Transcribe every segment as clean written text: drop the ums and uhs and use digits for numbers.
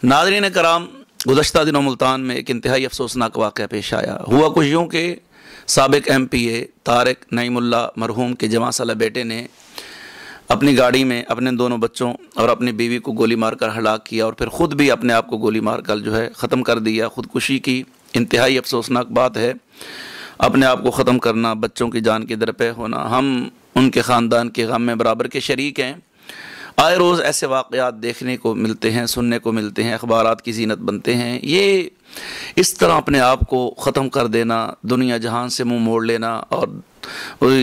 नाज़रीन कराम, गुज़श्ता दिनों मुल्तान में एक इंतहाई अफसोसनाक वाक़या पेश आया। हुआ कुछ यूँ कि साबिक़ MPA तारिक नईमुल्लाह मरहूम के जवां साला बेटे ने अपनी गाड़ी में अपने दोनों बच्चों और अपनी बीवी को गोली मारकर हलाक किया और फिर ख़ुद भी अपने आप को गोली मारकर जो है ख़त्म कर दिया। ख़ुदकुशी की इंतहाई अफसोसनाक बात है, अपने आप को ख़त्म करना, बच्चों की जान के दर पे होना। हम उनके ख़ानदान के गम में बराबर के शरीक हैं। आए रोज़ ऐसे वाक़यात देखने को मिलते हैं, सुनने को मिलते हैं, अखबारात की ज़ीनत बनते हैं। ये इस तरह अपने आप को ख़त्म कर देना, दुनिया जहान से मुंह मोड़ लेना, और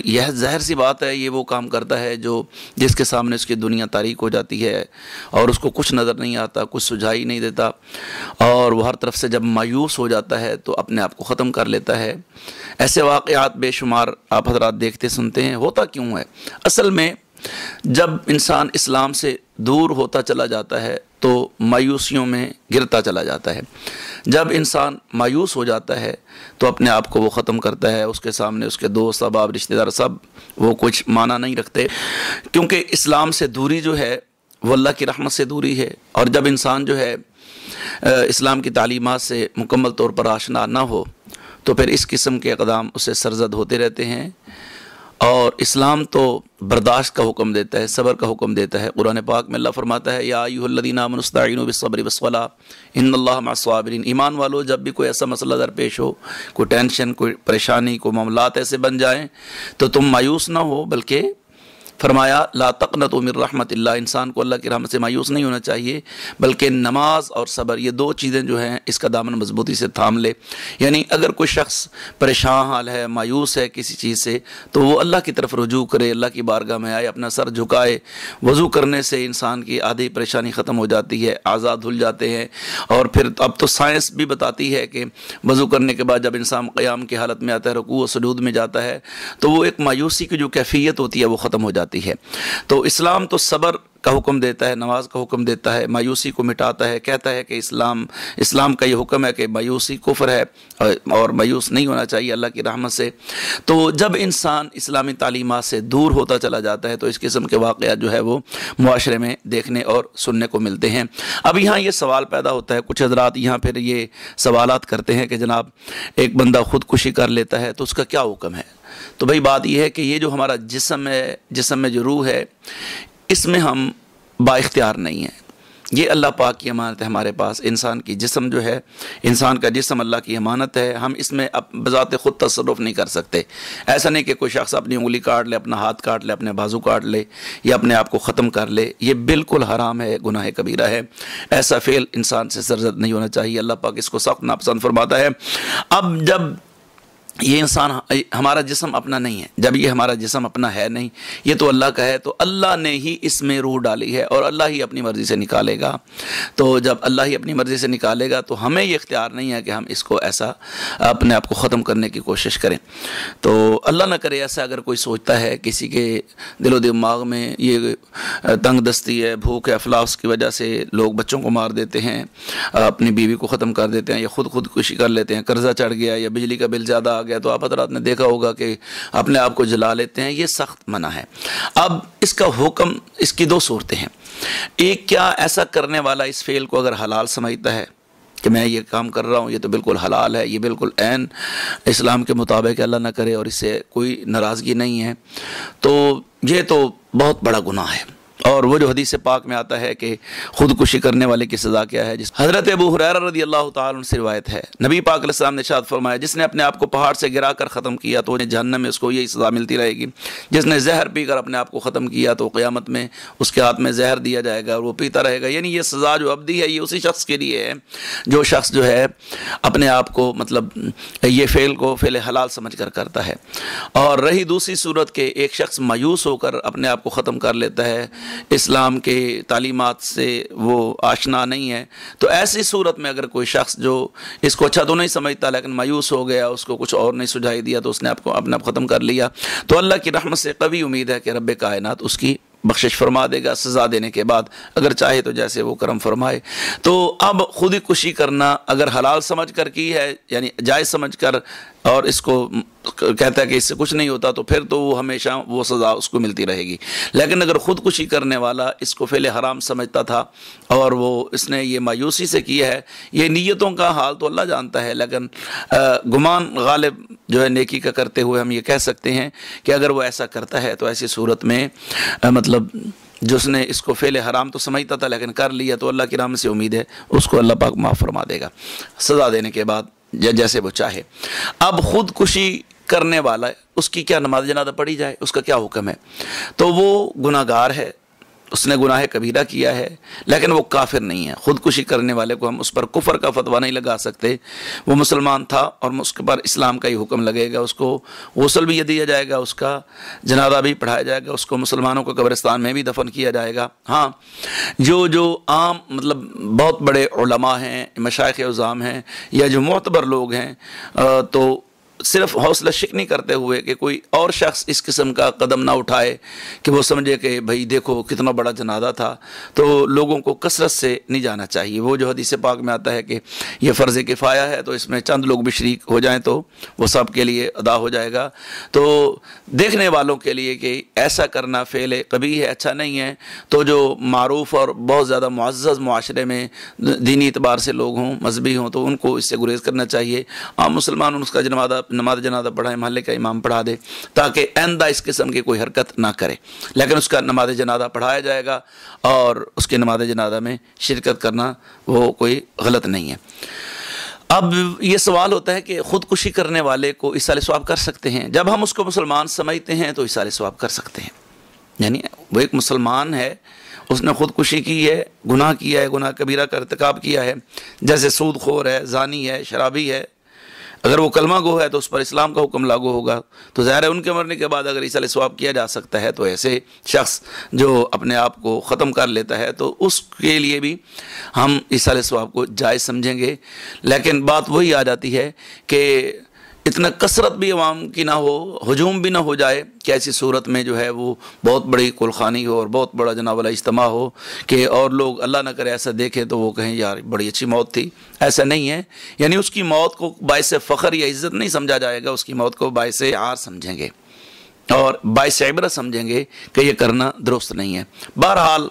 यह ज़ाहिर सी बात है, ये वो काम करता है जो जिसके सामने उसकी दुनिया तारीक हो जाती है और उसको कुछ नज़र नहीं आता, कुछ सुझाई नहीं देता, और वह हर तरफ से जब मायूस हो जाता है तो अपने आप को ख़त्म कर लेता है। ऐसे वाक़यात बेशुमार आप हज़रात देखते सुनते हैं। होता क्यों है? असल में जब इंसान इस्लाम से दूर होता चला जाता है तो मायूसियों में गिरता चला जाता है। जब इंसान मायूस हो जाता है तो अपने आप को वो ख़त्म करता है। उसके सामने उसके दोस्त, अहबाब, रिश्तेदार सब वो कुछ माना नहीं रखते, क्योंकि इस्लाम से दूरी जो है वो अल्लाह की रहमत से दूरी है। और जब इंसान जो है इस्लाम की तालीमात से मुकम्मल तौर पर आशना ना हो तो फिर इस किस्म के इक़दाम उसे सरजद होते रहते हैं। और इस्लाम तो बर्दाश्त का हुक्म देता है, सब्र का हुक्म देता है। कुरान पाक में अल्लाह फरमाता है, या अय्युहल्लज़ीना आमनू इस्तईनू बिस्सब्रि वस्सलाह इन्नल्लाह मअस्साबिरीन। ईमान वालों, जब भी कोई ऐसा मसला दरपेश हो, कोई टेंशन, कोई परेशानी, कोई मामलात ऐसे बन जाएं तो तुम मायूस ना हो, बल्कि फरमाया ला तक़नतू मिन रहमतिल्लाह, इंसान को अल्लाह की रहमत से मायूस नहीं होना चाहिए, बल्कि नमाज और सब्र, ये दो चीज़ें जो हैं इसका दामन मजबूती से थाम ले। यानी अगर कोई शख्स परेशान हाल है, मायूस है किसी चीज़ से, तो वो अल्लाह की तरफ रुजू करे, अल्लाह की बारगाह में आए, अपना सर झुकाए। वज़ू करने से इंसान की आधी परेशानी ख़त्म हो जाती है, आज़ाद धुल जाते हैं। और फिर अब तो साइंस भी बताती है कि वज़ू करने के बाद जब इंसान क़याम की हालत में आता है, रुकू व सुजूद में जाता है, तो वो एक मायूसी की जो कैफियत होती है वो ख़त्म हो जाती है। तो इस्लाम तो सब्र का हुक्म देता है, नमाज का हुक्म देता है, मायूसी को मिटाता है। कहता है कि इस्लाम का ये हुक्म है कि मायूसी कुफ्र है और मायूस नहीं होना चाहिए अल्लाह की रहमत से। तो जब इंसान इस्लामी तालीमात से दूर होता चला जाता है तो इस किस्म के वाक़यात जो है वो मुआशरे में देखने और सुनने को मिलते हैं। अब यहाँ ये सवाल पैदा होता है, कुछ हज़रात यहाँ फिर ये सवालात करते हैं कि जनाब एक बंदा ख़ुदकुशी कर लेता है तो उसका क्या हुक्म है? तो भाई बात यह है कि ये जो हमारा जिस्म है, जिस्म में जो रूह है, इसमें हम बाइख्तियार नहीं हैं। ये अल्लाह पाक की अमानत है हमारे पास। इंसान की जिस्म जो है, इंसान का जिस्म अल्लाह की अमानत है। हम इसमें अब बज़ाते ख़ुद तसर्रुफ़ नहीं कर सकते। ऐसा नहीं कि कोई शख्स अपनी उंगली काट ले, अपना हाथ काट ले, अपने बाजू काट ले या अपने आप को ख़त्म कर ले। ये बिल्कुल हराम है, गुनाह कबीरा है। ऐसा फ़ेल इंसान से सरजद नहीं होना चाहिए। अल्लाह पाक इसको सख्त नापसंद फरमाता है। अब जब ये इंसान हमारा जिस्म अपना नहीं है, जब ये हमारा जिस्म अपना है नहीं, ये तो अल्लाह का है, तो अल्लाह ने ही इसमें रूह डाली है और अल्लाह ही अपनी मर्ज़ी से निकालेगा। तो जब अल्लाह ही अपनी मर्ज़ी से निकालेगा तो हमें ये इख्तियार नहीं है कि हम इसको ऐसा अपने आप को ख़त्म करने की कोशिश करें। तो अल्लाह न करे ऐसा अगर कोई सोचता है, किसी के दिलो दिमाग में ये तंग दस्ती है, भूख है, अफलास की वजह से लोग बच्चों को मार देते हैं, अपनी बीवी को ख़त्म कर देते हैं, या ख़ुदकुशी कर लेते हैं, कर्जा चढ़ गया या बिजली का बिल ज़्यादा आ गया तो आप हज़रात ने देखा होगा कि अपने आप को जला लेते हैं। ये सख्त मना है। अब इसका हुक्म, इसकी दो सूरतें हैं। एक, क्या ऐसा करने वाला इस फेल को अगर हलाल समझता है कि मैं ये काम कर रहा हूँ, ये तो बिल्कुल हलाल है, ये बिल्कुल ऐन इस्लाम के मुताबिक, अल्लाह ना करे और इससे कोई नाराज़गी नहीं है, तो ये तो बहुत बड़ा गुनाह है। और वो जो हदीस पाक में आता है कि ख़ुदकुशी करने वाले की सज़ा क्या है, जिस हज़रत अबू हुरैरा रज़ियल्लाहु ताला अन्हु से रिवायत है, नबी पाक अलैहि सलाम ने इरशाद फरमाया, जिसने अपने आप को पहाड़ से गिरा कर ख़त्म किया तो जहन्नम में उसको यही सज़ा मिलती रहेगी। जिसने जहर पी कर अपने आप को ख़त्म किया तो क़यामत में उसके हाथ में जहर दिया जाएगा और वो पीता रहेगा। यानी ये सज़ा जो अबदी है ये उसी शख्स के लिए है जो शख्स जो है अपने आप को मतलब ये फ़ेल को फ़ेल हलाल समझ कर करता है। और रही दूसरी सूरत के एक शख्स मायूस होकर अपने आप को ख़त्म कर लेता है, इस्लाम के तालीमात से वो आशना नहीं है, तो ऐसी सूरत में अगर कोई शख्स जो इसको अच्छा तो नहीं समझता लेकिन मायूस हो गया, उसको कुछ और नहीं सुझाई दिया तो उसने आपको अपने आप ख़त्म कर लिया, तो अल्लाह की रहमत से कभी उम्मीद है कि रब्बे कायनात उसकी बख्शिश फरमा देगा सज़ा देने के बाद, अगर चाहे तो जैसे वो करम फरमाए। तो अब खुदकुशी करना अगर हलाल समझ कर की है, यानी जायज़ समझ कर اور اس کو کہتا ہے کہ اس سے کچھ نہیں ہوتا، تو پھر تو وہ ہمیشہ وہ سزا اس کو ملتی رہے گی۔ لیکن اگر خودکشی کرنے والا اس کو فعل حرام سمجھتا تھا اور وہ اس نے یہ مایوسی سے کیا ہے، یہ نیتوں کا حال تو اللہ جانتا ہے، لیکن گمان غالب جو ہے نیکی کا کرتے ہوئے ہم یہ کہہ سکتے ہیں کہ اگر وہ ایسا کرتا ہے تو ایسی صورت میں مطلب جس نے اس کو فعل حرام تو سمجھتا تھا لیکن کر لیا، تو اللہ کی رحمت سے امید ہے اس کو اللہ پاک معاف فرما دے گا سزا دینے کے بعد، یا جیسے وہ چاہے۔ اب خودکشی کرنے والا اس کی کیا نماز جنازہ پڑھی جائے، اس کا کیا حکم ہے؟ تو وہ گناہ گار ہے، اس نے گناہ کبیرہ کیا ہے، لیکن وہ کافر نہیں ہے۔ خودکشی کرنے والے کو ہم اس پر کفر کا فتویٰ نہیں لگا سکتے، وہ مسلمان تھا اور اس کے پر اسلام کا ہی حکم لگے گا، اس کو غسل بھی دیا جائے گا، اس کا جنازہ بھی پڑھایا جائے گا، اس کو مسلمانوں کو قبرستان میں بھی دفن کیا جائے گا۔ ہاں، جو عام مطلب بہت بڑے علماء ہیں، مشائخ عظام ہیں، یا جو معتبر لوگ ہیں، تو صرف حوصلہ شکنی کرتے ہوئے کہ کوئی اور شخص اس قسم کا قدم نہ اٹھائے کہ وہ سمجھے کہ بھئی دیکھو کتنا بڑا جنازہ تھا، تو لوگوں کو کثرت سے نہیں جانا چاہیے۔ وہ جو حدیث پاک میں آتا ہے کہ یہ فرض کفایہ ہے، تو اس میں چند لوگ بھی شریک ہو جائیں تو وہ سب کے لیے ادا ہو جائے گا۔ تو دیکھنے والوں کے لیے کہ ایسا کرنا فعل قبیح ہے، اچھا نہیں ہے، تو جو معروف اور بہت زیادہ معزز معاشرے میں دینی اعتبار سے لوگ ہوں، مذہبی ہوں، تو ان کو اس سے گریز کرنا چاہیے۔ عام مسلمان اس کا نماز جنازہ پڑھائے، محلے کا امام پڑھا دے، تاکہ آئندہ اس قسم کی کوئی حرکت نہ کرے، لیکن اس کا نماز جنازہ پڑھایا جائے گا اور اس کے نماز جنازہ میں شرکت کرنا وہ کوئی غلط نہیں ہے۔ اب یہ سوال ہوتا ہے کہ خودکشی کرنے والے کو ایصال ثواب کر سکتے ہیں؟ جب ہم اس کو مسلمان سمجھتے ہیں تو ایصال ثواب کر سکتے ہیں، یعنی وہ ایک مسلمان ہے، اس نے خودکشی کی ہے، گناہ کیا ہے، گناہ کبیرہ کا ارتکاب کیا ہے، جیسے سود خور ہے، زانی ہے، شرابی ہے، اگر وہ کلمہ گو ہے تو اس پر اسلام کا حکم لاگو ہوگا، تو ظاہر ہے ان کے مرنے کے بعد اگر ایصال ثواب کیا جا سکتا ہے تو ایسے شخص جو اپنے آپ کو ختم کر لیتا ہے تو اس کے لیے بھی ہم ایصال ثواب کو جائز سمجھیں گے۔ لیکن بات وہی آ جاتی ہے کہ اتنا کثرت بھی عوام کی نہ ہو، ہجوم بھی نہ ہو جائے کہ ایسی صورت میں جو ہے وہ بہت بڑی کلخانی ہو اور بہت بڑا جناب والا اجتماع ہو کہ اور لوگ اللہ نہ کرے ایسا دیکھیں تو وہ کہیں یار بڑی اچھی موت تھی۔ ایسا نہیں ہے، یعنی اس کی موت کو باعث فخر یا عزت نہیں سمجھا جائے گا، اس کی موت کو باعث عار سمجھیں گے اور باعث عبرت سمجھیں گے کہ یہ کرنا درست نہیں ہے۔ بہرحال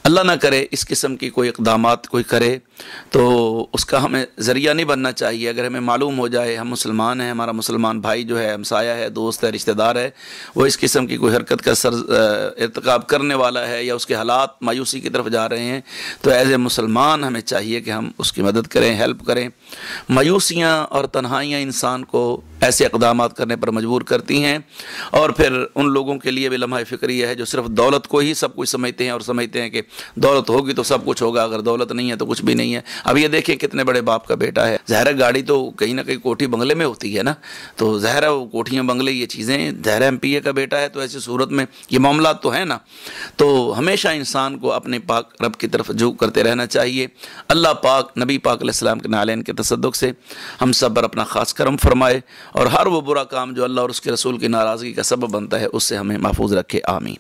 اللہ نہ کرے اس قسم کی کوئی اقدامات کوئی کرے تو اس کا ہمیں ذریعہ نہیں بننا چاہیے۔ اگر ہمیں معلوم ہو جائے ہم مسلمان ہیں، ہمارا مسلمان بھائی جو ہے ہمسایہ ہے، دوست ہے، رشتہ دار ہے، وہ اس قسم کی کوئی حرکت کا ارتکاب کرنے والا ہے یا اس کے حالات مایوسی کی طرف جا رہے ہیں، تو ایز اے مسلمان ہمیں چاہیے کہ ہم اس کی مدد کریں، ہیلپ کریں۔ مایوسیاں اور تنہائیاں انسان کو ایسے اقدامات کرنے پر مجبور کرتی ہیں، اور پھر ان لوگوں کے لیے بھی لمحہ فکریہ ہے جو صرف دولت کو ہی سب کچھ سمجھتے ہیں اور سمجھتے ہیں کہ دولت ہوگی تو سب کچھ ہوگا، اگر دولت نہیں ہے تو کچھ بھی نہیں ہے۔ اب یہ دیکھیں کتنے بڑے باپ کا بیٹا ہے، ظاہر ہے گاڑی تو کہیں نہ کہیں کوٹھی بنگلے میں ہوتی ہے نا، تو ظاہر ہے وہ کوٹھیاں بنگلے یہ چیزیں، ظاہر ہے MP کا بیٹا ہے، تو ایسی صورت میں یہ معاملات تو ہیں نا، تو ہمیشہ انسان کو اپنے پاک رب کی طرف رجوع کرتے رہنا چاہیے۔ اللہ پاک نبی پاک علیہ السلام کے نالین کے تصدق سے ہم سب پر اپنا خاص کرم فرمائے، اور ہر وہ برا کام جو اللہ اور اس کے رسول کی ناراضگی کا سبب بنتا ہے اس سے ہمیں محفوظ رکھے، آمین۔